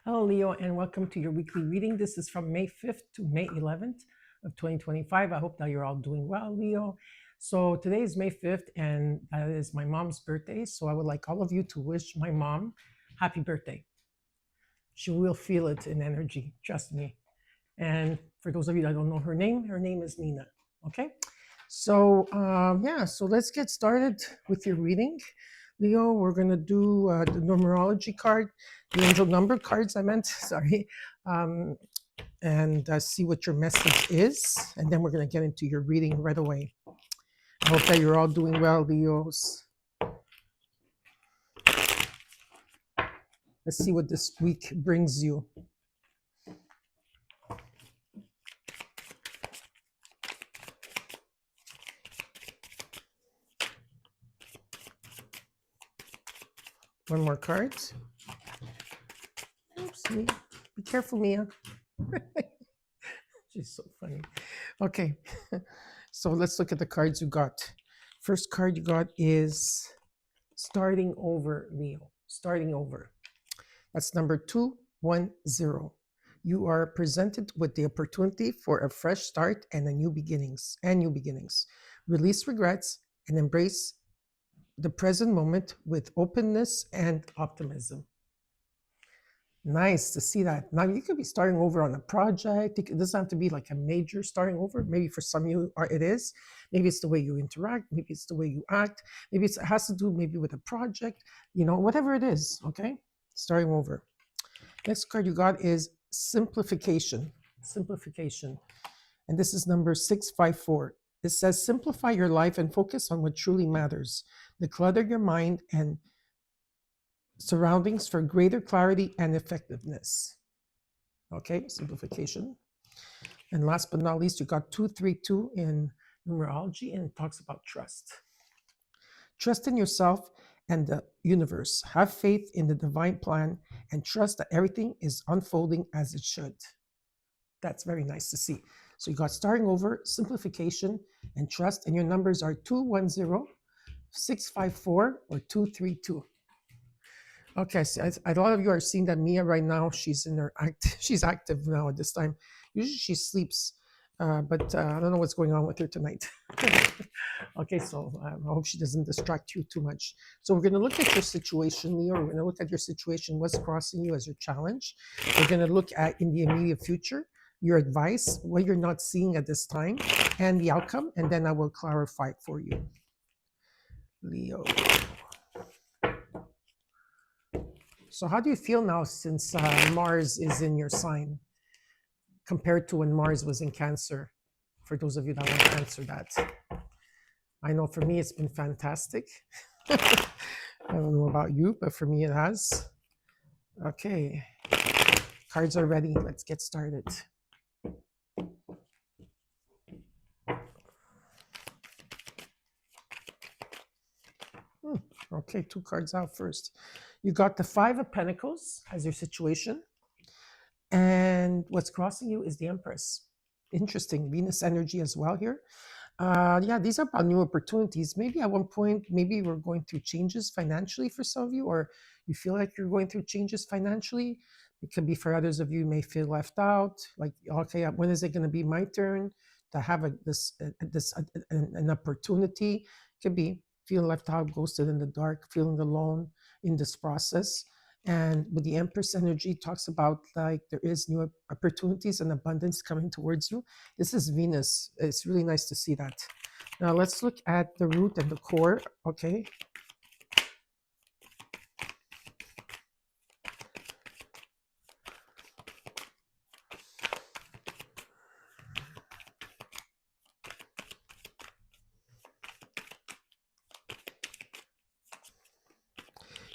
Hello, Leo, and welcome to your weekly reading. This is from May 5th to May 11th of 2025. I hope that you're all doing well, Leo. So today is May 5th, and that is my mom's birthday. So I would like all of you to wish my mom happy birthday. She will feel it in energy, trust me. And for those of you that don't know her name is Nina. Okay? So, so let's get started with your reading. Leo, we're going to do the numerology card, the angel number cards, I meant, sorry, and see what your message is. And then we're going to get into your reading right away. I hope that you're all doing well, Leos. Let's see what this week brings you. One more card. Oops, be careful, Mia. She's so funny. Okay, so let's look at the cards you got. First card you got is starting over, Leo. Starting over. That's number 210. You are presented with the opportunity for a fresh start and new beginnings. Release regrets and embrace the present moment with openness and optimism. Nice to see that. Now you could be starting over on a project. It doesn't have to be like a major starting over. Maybe for some of you it is. Maybe it's the way you interact. Maybe it's the way you act. Maybe it has to do maybe with a project. Whatever it is. Okay, starting over. Next card you got is simplification. Simplification, and this is number 654. It says simplify your life and focus on what truly matters. Declutter your mind and surroundings for greater clarity and effectiveness. Okay, simplification. And last but not least, you got 232 in numerology, and it talks about trust. Trust in yourself and the universe. Have faith in the divine plan and trust that everything is unfolding as it should. That's very nice to see. So you got starting over, simplification, and trust, and your numbers are 210, 654, or 232. Okay, so a lot of you are seeing that Mia right now, she's active now at this time. Usually she sleeps, but I don't know what's going on with her tonight. Okay, so I hope she doesn't distract you too much. So we're going to look at your situation, Leo. We're going to look at your situation, what's crossing you as your challenge. We're going to look at in the immediate future, your advice, what you're not seeing at this time, and the outcome, and then I will clarify it for you. Leo. So how do you feel now since Mars is in your sign compared to when Mars was in Cancer? For those of you that want to answer that. I know for me it's been fantastic. I don't know about you, but for me it has. Okay, cards are ready. Let's get started. Okay, 2 cards out first. You got the 5 of Pentacles as your situation. And what's crossing you is the Empress. Interesting. Venus energy as well here. These are about new opportunities. Maybe at one point, maybe we're going through changes financially for some of you, or you feel like you're going through changes financially. It could be for others of you may feel left out. Like, okay, when is it going to be my turn to have an opportunity? Could be feeling left out, ghosted in the dark, feeling alone in this process. And with the Empress energy, talks about like there is new opportunities and abundance coming towards you. This is Venus. It's really nice to see that. Now let's look at the root and the core. Okay.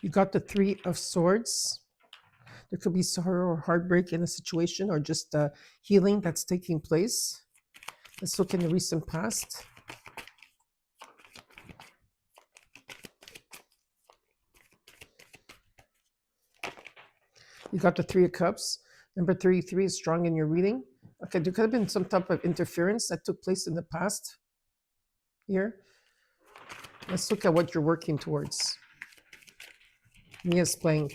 You got the 3 of Swords. There could be sorrow or heartbreak in a situation, or just healing that's taking place. Let's look in the recent past. You got the 3 of Cups. Number 33 is strong in your reading. Okay, there could have been some type of interference that took place in the past here. Let's look at what you're working towards. Mia's playing.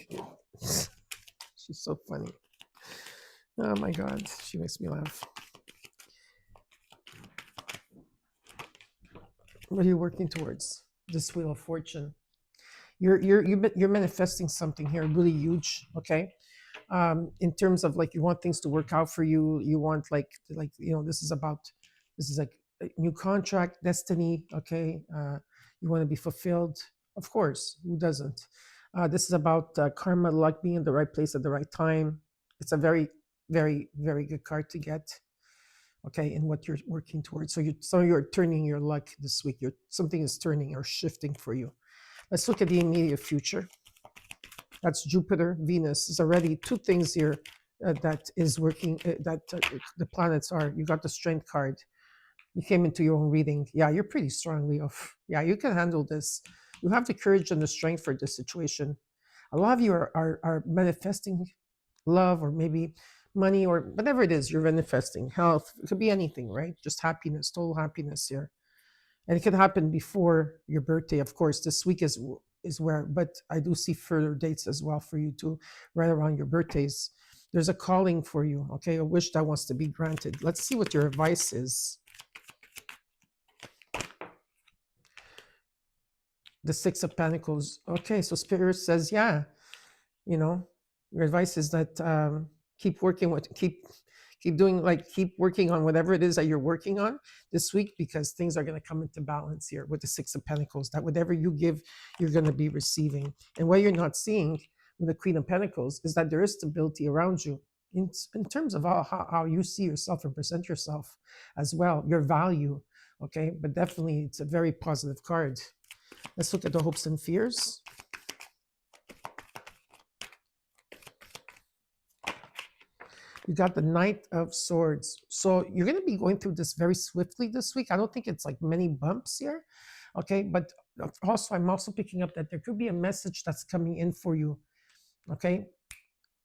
She's She's so funny. Oh my God, she makes me laugh. What are you working towards? This Wheel of Fortune. You're manifesting something here really huge. Okay, in terms of like you want things to work out for you. You want like this is like a new contract, destiny. Okay, you want to be fulfilled. Of course, who doesn't? This is about karma, luck, being in the right place at the right time. It's a very, very, very good card to get. Okay, in what you're working towards. So you're turning your luck this week. Something is turning or shifting for you. Let's look at the immediate future. That's Jupiter, Venus. There's already two things here that is working. The planets are. You got the Strength card. You came into your own reading. Yeah, you're pretty strong, Leo. Yeah, you can handle this. You have the courage and the strength for this situation. A lot of you are manifesting love, or maybe money, or whatever it is you're manifesting. Health. It could be anything, right? Just happiness, total happiness here. And it could happen before your birthday. Of course, this week is where, but I do see further dates as well for you too, right around your birthdays. There's a calling for you, okay? A wish that wants to be granted. Let's see what your advice is. The Six of Pentacles. Okay, so Spirit says, yeah, your advice is that keep working with, keep working on whatever it is that you're working on this week, because things are going to come into balance here with the Six of Pentacles, that whatever you give, you're going to be receiving. And what you're not seeing with the Queen of Pentacles is that there is stability around you in terms of how you see yourself and present yourself as well, your value. Okay, but definitely it's a very positive card. Let's look at the hopes and fears. You got the Knight of Swords. So you're going to be going through this very swiftly this week. I don't think it's like many bumps here. Okay, but also I'm also picking up that there could be a message that's coming in for you. Okay,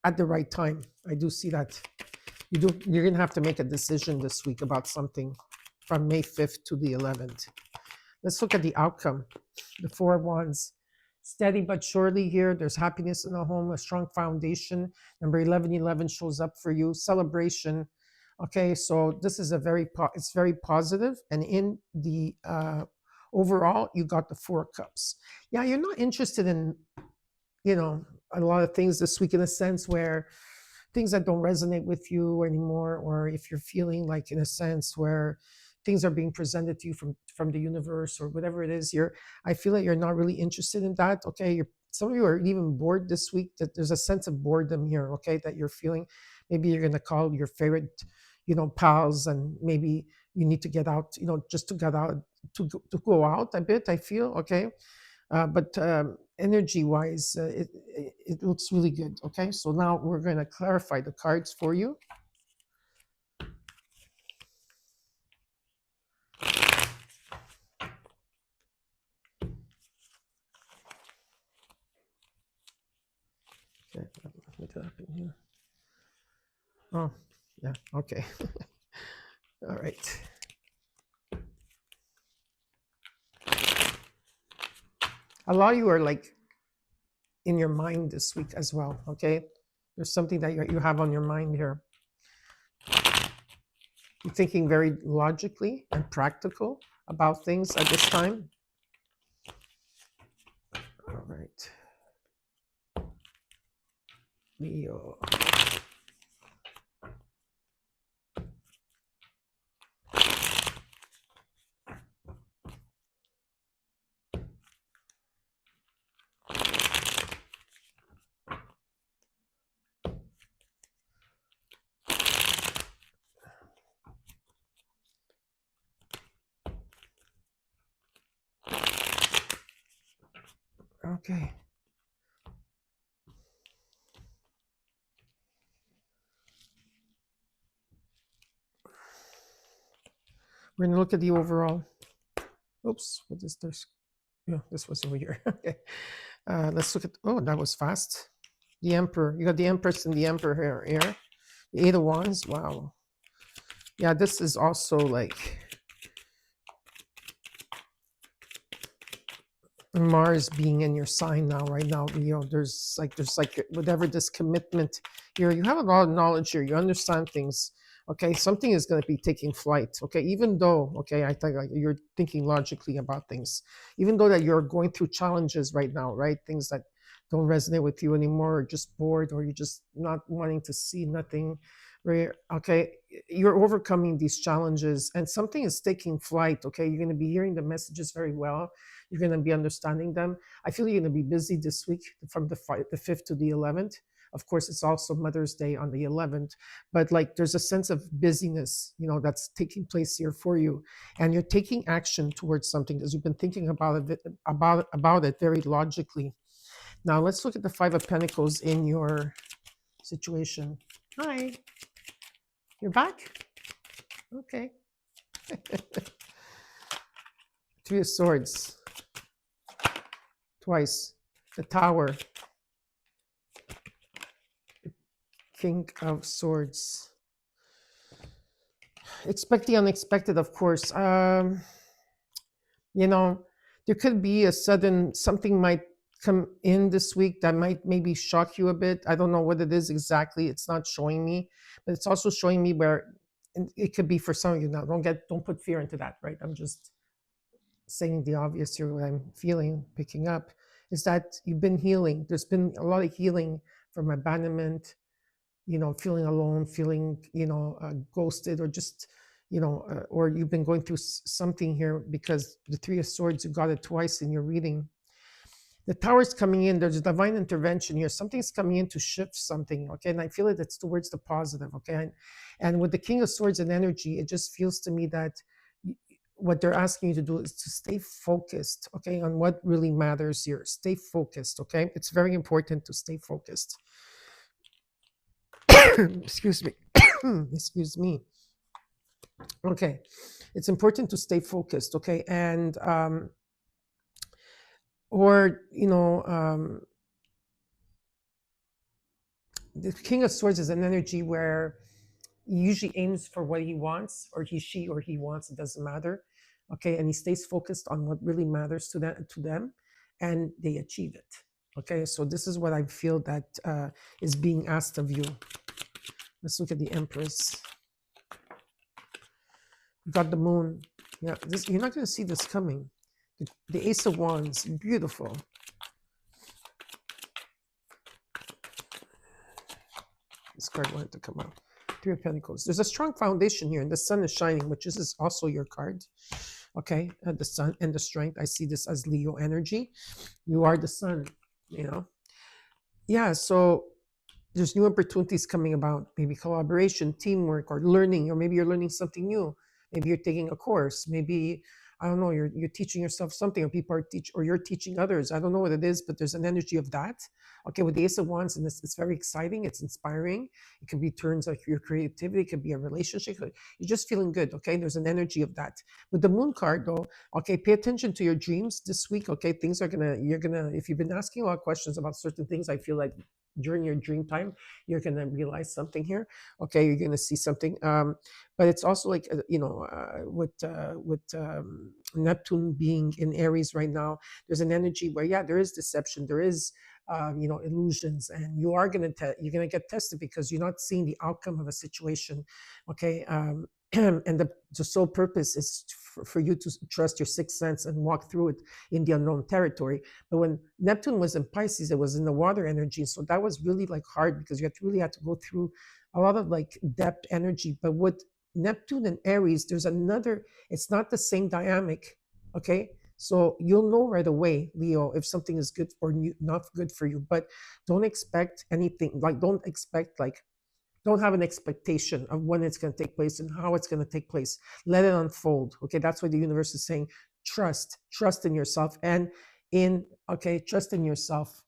at the right time. I do see that. You're going to have to make a decision this week about something from May 5th to the 11th. Let's look at the outcome. The Four of Wands. Steady but surely here. There's happiness in the home, a strong foundation. Number 1111 shows up for you. Celebration. Okay, so this is it's very positive. And in the overall, you got the Four of Cups. Yeah, you're not interested in, a lot of things this week, in a sense where things that don't resonate with you anymore, or if you're feeling like, in a sense where things are being presented to you from the universe or whatever it is, I feel like you're not really interested in that. Okay, some of you are even bored this week. That there's a sense of boredom here. Okay, that you're feeling. Maybe you're gonna call your favorite, pals, and maybe you need to get out. Just to get out, to go out a bit. I feel okay, but energy wise, it looks really good. Okay, so now we're gonna clarify the cards for you. Okay, make it happen here. Oh, yeah, okay. All right. A lot of you are like in your mind this week as well, okay? There's something that you have on your mind here. You're thinking very logically and practical about things at this time. All right. Leo. Okay. We're going to look at the overall. Oops, what is this? Yeah, this was over here. Okay. Let's look at, oh, that was fast. The Emperor. You got the Empress and the Emperor here. The Eight of Wands. Wow. Yeah, this is also like Mars being in your sign now, right now, there's like whatever this commitment here, you have a lot of knowledge here, you understand things. Okay, something is going to be taking flight. Okay, even though, okay, I think like you're thinking logically about things, even though that you're going through challenges right now, right? Things that don't resonate with you anymore, or just bored, or you're just not wanting to see nothing. Right? Okay, you're overcoming these challenges, and something is taking flight. Okay, you're going to be hearing the messages very well. You're going to be understanding them. I feel you're going to be busy this week from the 5th to the 11th. Of course, it's also Mother's Day on the 11th, but like there's a sense of busyness, that's taking place here for you, and you're taking action towards something because you've been thinking about it very logically. Now let's look at the 5 of Pentacles in your situation. Hi, you're back. Okay. 3 of Swords. Twice. The Tower. King of Swords. Expect the unexpected, of course. There could be a sudden, something might come in this week that might maybe shock you a bit. I don't know what it is exactly. It's not showing me, but it's also showing me where it could be for some of you. Now, don't put fear into that, right? I'm just saying the obvious here. What I'm feeling, picking up, is that you've been healing. There's been a lot of healing from abandonment, feeling alone, feeling, ghosted, or just, or you've been going through something here, because the 3 of Swords, you got it twice in your reading. The Tower's coming in. There's a divine intervention here. Something's coming in to shift something, okay? And I feel it. It's towards the positive, okay? And with the King of Swords and energy, it just feels to me that what they're asking you to do is to stay focused, okay, on what really matters here. Stay focused, okay? It's very important to stay focused. Excuse me. Excuse me. Okay, it's important to stay focused, okay? And the King of Swords is an energy where he usually aims for what he wants, or she wants, it doesn't matter, okay? And he stays focused on what really matters to them, and they achieve it, okay? So this is what I feel that is being asked of you. Let's look at the Empress. You got the Moon. Yeah, you're not going to see this coming. The Ace of Wands, beautiful. This card wanted to come out. 3 of Pentacles. There's a strong foundation here, and the sun is shining, which is also your card. Okay, the sun and the strength. I see this as Leo energy. You are the sun, Yeah, so there's new opportunities coming about, maybe collaboration, teamwork, or learning, or maybe you're learning something new. Maybe you're taking a course. Maybe, I don't know, you're teaching yourself something, or people are or you're teaching others. I don't know what it is, but there's an energy of that. Okay, with the Ace of Wands, and it's very exciting. It's inspiring. It could be turns like your creativity. It could be a relationship. You're just feeling good. Okay, there's an energy of that. With the Moon card, though, okay, pay attention to your dreams this week. Okay, things are you're gonna. If you've been asking a lot of questions about certain things, I feel like during your dream time, you're going to realize something here. Okay, you're going to see something. But it's also like, with Neptune being in Aries right now, there's an energy where, yeah, there is deception, there is, illusions, and you are going to you're going to get tested because you're not seeing the outcome of a situation. Okay. And the sole purpose is for you to trust your sixth sense and walk through it in the unknown territory. But when Neptune was in Pisces, it was in the water energy. So that was really like hard because you really had to go through a lot of like depth energy. But with Neptune and Aries, there's another, it's not the same dynamic. Okay. So you'll know right away, Leo, if something is good or not good for you. But don't expect anything, don't have an expectation of when it's going to take place and how it's going to take place. Let it unfold. Okay, that's what the universe is saying. Trust in yourself trust in yourself.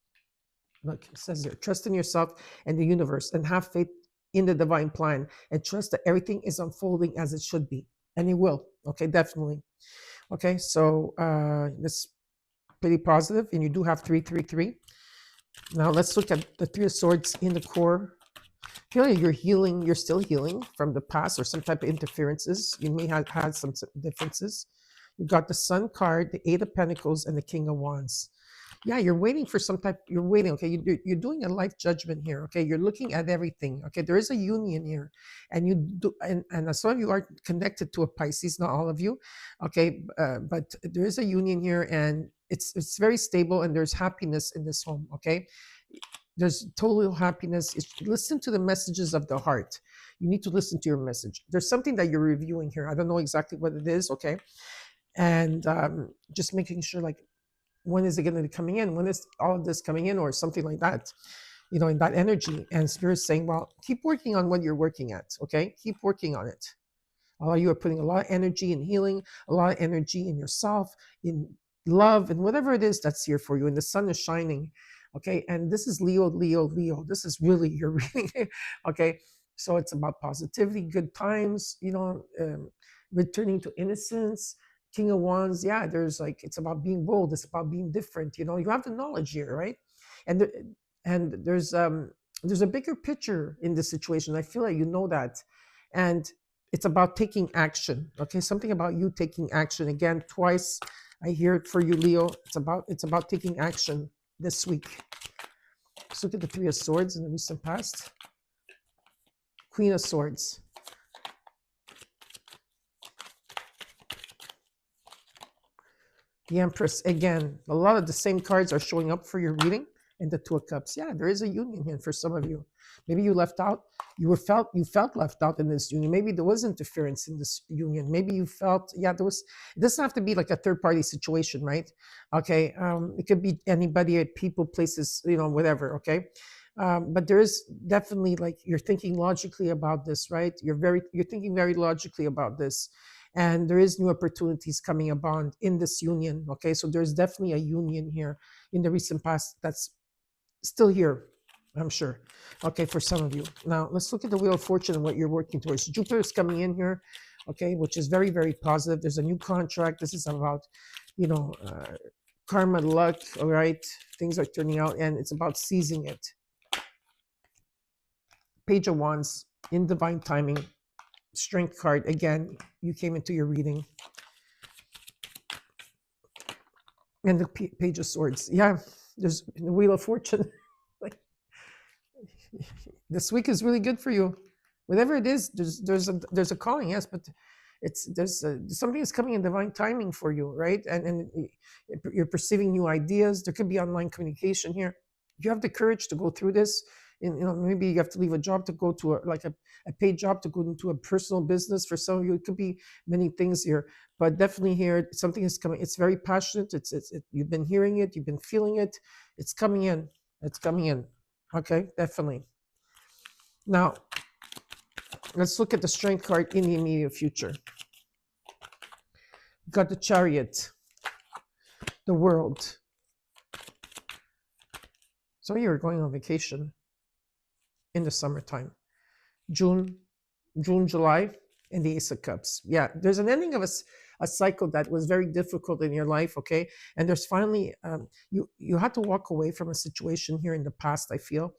Look, it says here, trust in yourself and the universe, and have faith in the divine plan, and trust that everything is unfolding as it should be, and it will. Okay, definitely. Okay, so that's pretty positive, and you do have 333. Now let's look at the 3 of Swords in the core. You're healing, you're still healing from the past or some type of interferences. You may have had some differences. You got the Sun card, the Eight of Pentacles, and the King of Wands. Yeah, you're waiting for some type. You're waiting. Okay, you're doing a life judgment here. Okay, you're looking at everything. Okay, there is a union here, and you do, and some of you are connected to a Pisces. Not all of you. Okay, but there is a union here, and it's very stable, and there's happiness in this home. Okay, there's total happiness. Listen to the messages of the heart. You need to listen to your message. There's something that you're reviewing here. I don't know exactly what it is. Okay, and just making sure, like, when is it going to be coming in? When is all of this coming in, or something like that? In that energy. And Spirit's saying, well, keep working on what you're working at. Okay, keep working on it. A lot of you are putting a lot of energy in healing, a lot of energy in yourself, in love, and whatever it is that's here for you. And the sun is shining. Okay, and this is Leo, Leo, Leo. This is really your reading. Okay, so it's about positivity, good times, returning to innocence. King of Wands, yeah, it's about being bold, it's about being different. You have the knowledge here, right? And there's a bigger picture in this situation. I feel like you know that. And it's about taking action. Okay, something about you taking action. Again, twice I hear it for you, Leo. It's about taking action this week. Let's look at the Three of Swords in the recent past. Queen of Swords. The Empress. Again, a lot of the same cards are showing up for your reading. And the Two of Cups. Yeah, there is a union here for some of you. Maybe you left out. You felt left out in this union. Maybe there was interference in this union. Maybe you felt, there was. It doesn't have to be like a third party situation, right? Okay, it could be anybody, at people, places, whatever. Okay, but there is definitely, like, you're thinking logically about this, right? You're thinking very logically about this. And there is new opportunities coming about in this union. Okay, so there's definitely a union here in the recent past that's still here, I'm sure. Okay, for some of you. Now, let's look at the Wheel of Fortune and what you're working towards. Jupiter is coming in here, okay, which is very, very positive. There's a new contract. This is about, karma, luck, all right? Things are turning out, and it's about seizing it. Page of Wands, in divine timing. Strength card, again, you came into your reading. And the Page of Swords. Yeah, there's the Wheel of Fortune. This week is really good for you. Whatever it is, there's a calling, yes, but there's something is coming in divine timing for you, right? And you're perceiving new ideas. There could be online communication here. You have the courage to go through this. Maybe you have to leave a job to go to a paid job to go into a personal business. For some of you, it could be many things here, but definitely here something is coming. It's very passionate. You've been hearing it, you've been feeling it. It's coming in. It's coming in. Okay, definitely. Now, let's look at the Strength card in the immediate future. You've got the Chariot, the World. So you're going on vacation in the summertime. June, July, and the Ace of Cups. Yeah, there's an ending of a cycle that was very difficult in your life, okay? And there's finally, you had to walk away from a situation here in the past, I feel,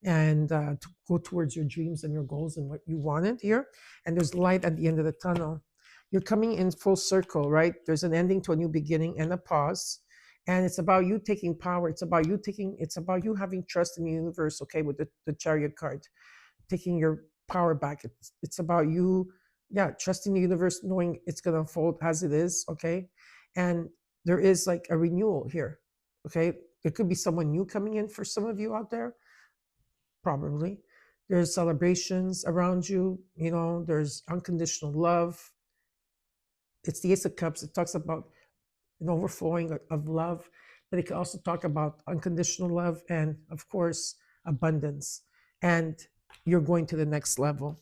and to go towards your dreams and your goals and what you wanted here. And there's light at the end of the tunnel. You're coming in full circle, right? There's an ending to a new beginning and a pause. And it's about you taking power. It's about you having trust in the universe, okay, with the Chariot card, taking your power back. It's about you, trusting the universe, knowing it's going to unfold as it is, okay? And there is like a renewal here, okay? There could be someone new coming in for some of you out there, probably. There's celebrations around you, there's unconditional love. It's the Ace of Cups. It talks about an overflowing of love, but it can also talk about unconditional love and, of course, abundance. And you're going to the next level.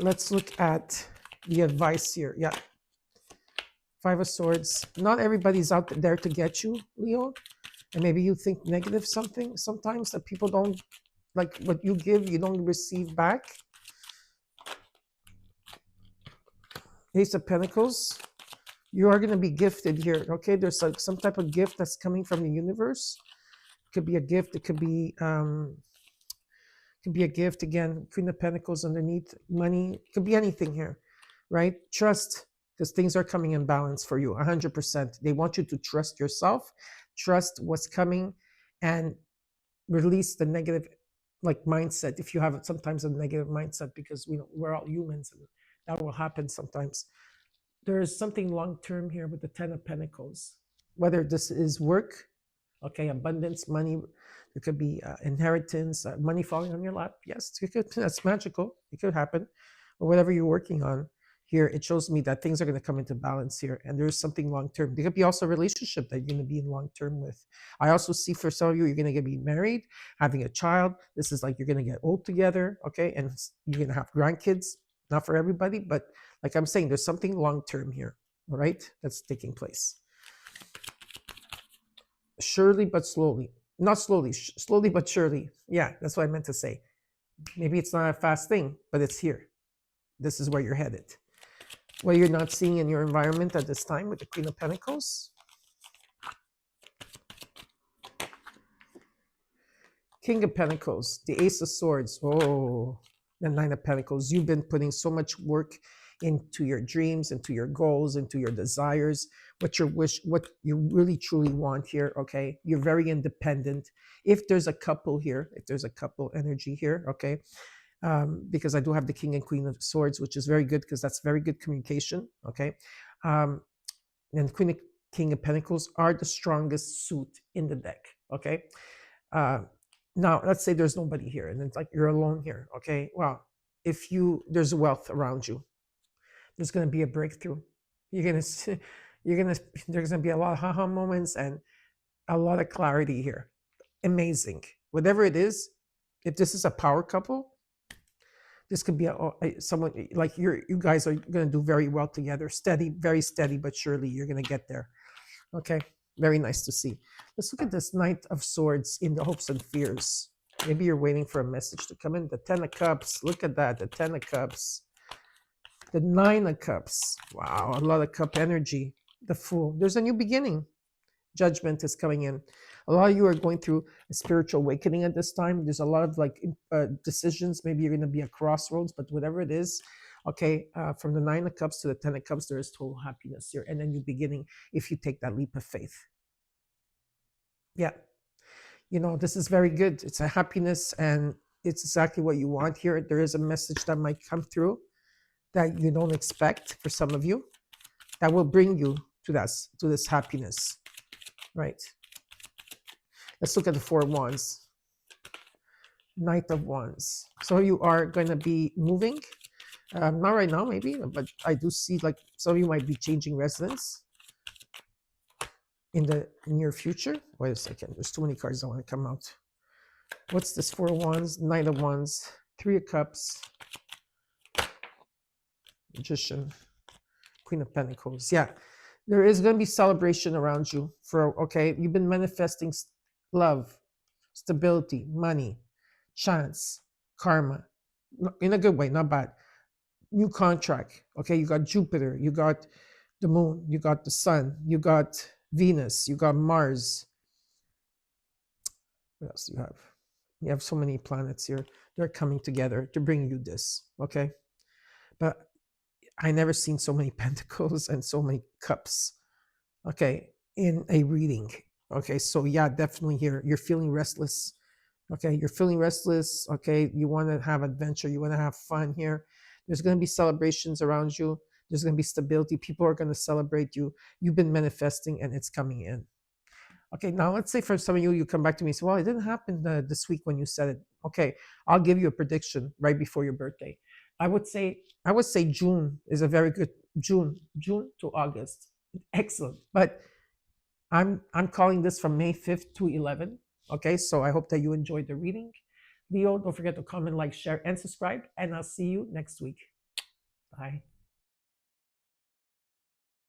Let's look at the advice here. Yeah. Five of Swords. Not everybody's out there to get you, Leo. And maybe you think negative something sometimes, that people don't, like what you give, you don't receive back. Ace of Pentacles. You are going to be gifted here, okay? There's like some type of gift that's coming from the universe. It could be a gift. It could be a gift. Again, Queen of Pentacles underneath, money. It could be anything here. right? Trust, because things are coming in balance for you 100%. They want you to trust yourself, trust what's coming, and release the negative like mindset. If you have sometimes a negative mindset, because we're all humans and that will happen sometimes. There is something long term here with the 10 of Pentacles, whether this is work, okay, abundance, money. There could be inheritance, money falling on your lap. Yes, that's magical. It could happen, or whatever you're working on. Here, it shows me that things are going to come into balance here, and there's something long term. There could be also a relationship that you're going to be in long term with. I also see for some of you, you're going to get be married, having a child. This is like you're going to get old together, okay, and you're going to have grandkids. Not for everybody, but like I'm saying, there's something long term here, all right, that's taking place. Surely but slowly. Not slowly, slowly but surely. Yeah, that's what I meant to say. Maybe it's not a fast thing, but it's here. This is where you're headed. What you're not seeing in your environment at this time with the Queen of Pentacles. King of Pentacles, the Ace of Swords. Oh, the Nine of Pentacles. You've been putting so much work into your dreams, into your goals, into your desires, what you really truly want here, okay? You're very independent. If there's a couple here, if there's a couple energy here, okay? Because I do have the King and Queen of Swords, which is very good because that's very good communication, okay? And King of Pentacles are the strongest suit in the deck, okay? Now, let's say there's nobody here and it's like you're alone here, okay? Well, there's wealth around you. There's going to be a breakthrough. There's going to be a lot of haha moments and a lot of clarity here. Amazing. Whatever it is, if this is a power couple, this could be someone like you guys are going to do very well together. Steady, very steady, but surely you're going to get there. Okay. Very nice to see. Let's look at this Knight of Swords in the hopes and fears. Maybe you're waiting for a message to come in. The 10 of Cups. Look at that. The 10 of Cups. The 9 of Cups. Wow. A lot of cup energy. The Fool. There's a new beginning. Judgment is coming in. A lot of you are going through a spiritual awakening at this time. There's a lot of like decisions. Maybe you're going to be at crossroads, but whatever it is, okay, from the 9 of Cups to the 10 of Cups, there is total happiness here and a new beginning if you take that leap of faith. Yeah. This is very good. It's a happiness and it's exactly what you want here. There is a message that might come through that you don't expect for some of you that will bring you to this happiness, right? Let's look at the 4 of Wands. Knight of Wands. So you are going to be moving. Not right now, maybe, but I do see like some of you might be changing residence in the near future. Wait a second. There's too many cards that want to come out. What's this 4 of Wands? Knight of Wands. 3 of Cups. Magician. Queen of Pentacles. Yeah. There is going to be celebration around you okay? You've been manifesting love, stability, money, chance, karma. In a good way, not bad. New contract. Okay, you got Jupiter, you got the moon, you got the sun, you got Venus, you got Mars. What else do you have? You have so many planets here. They're coming together to bring you this, okay? But I never seen so many pentacles and so many cups, okay, in a reading. Okay, so yeah, definitely here. You're feeling restless. Okay, you're feeling restless. Okay, you want to have adventure. You want to have fun here. There's going to be celebrations around you. There's going to be stability. People are going to celebrate you. You've been manifesting and it's coming in. Okay, now let's say for some of you, you come back to me and say, well, it didn't happen this week when you said it. Okay, I'll give you a prediction right before your birthday. I would say June is a very good June to August. Excellent. But I'm calling this from May 5th to 11th. Okay, so I hope that you enjoyed the reading. Leo, don't forget to comment, like, share, and subscribe. And I'll see you next week. Bye.